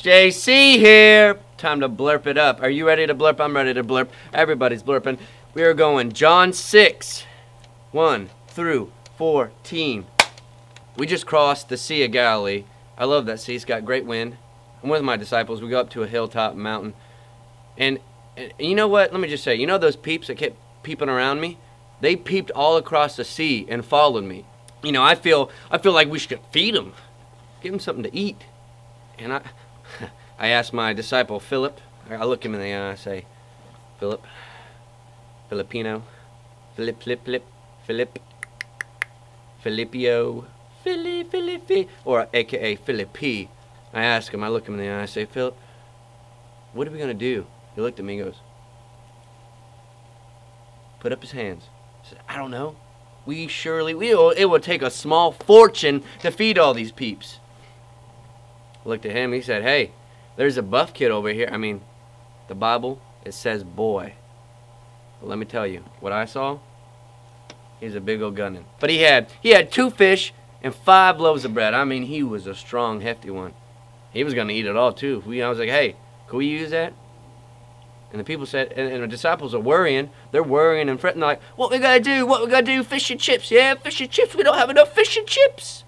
JC here. Time to blurp it up. Are you ready to blurp? I'm ready to blurp. Everybody's blurping. We are going John 6, 1 through 14. We just crossed the Sea of Galilee. I love that sea. It's got great wind. I'm with my disciples. We go up to a hilltop mountain. And you know what? Let me just say, you know those peeps that kept peeping around me? They peeped all across the sea and followed me. You know, I feel like we should feed them. Give them something to eat. And I asked my disciple, Philip. I look him in the eye and I say, Philip, Filipino, Philip, Filipio, Philippi, or AKA Philippi. I ask him, I look him in the eye and I say, Philip, what are we going to do? He looked at me and goes, put up his hands. I said, I don't know. It will take a small fortune to feed all these peeps. I looked at him, he said, hey, there's a buff kid over here. I mean, the Bible, it says boy. But let me tell you, what I saw, he's a big old gunnin'. But he had 2 fish and 5 loaves of bread. I mean, he was a strong, hefty one. He was going to eat it all, too. I was like, hey, can we use that? And the people said, and the disciples are worrying. They're worrying and fretting. They're like, what we got to do? What we got to do? Fish and chips. Yeah, fish and chips. We don't have enough fish and chips.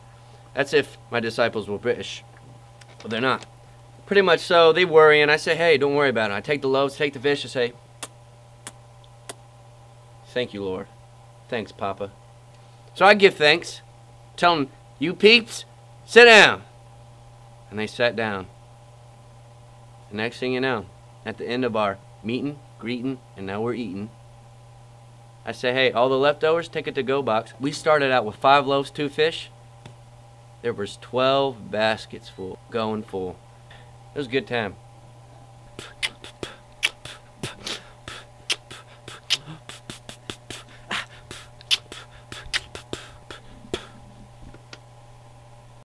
That's if my disciples were British. But they're not. Pretty much so. They worry, and I say, hey, don't worry about it. I take the loaves, take the fish, and say, thank you, Lord. Thanks, Papa. So I give thanks. Tell them, you peeps, sit down. And they sat down. The next thing you know, at the end of our meeting, greeting, and now we're eating, I say, hey, all the leftovers, take it to go box. We started out with 5 loaves, 2 fish. There was 12 baskets full, going full. It was a good time.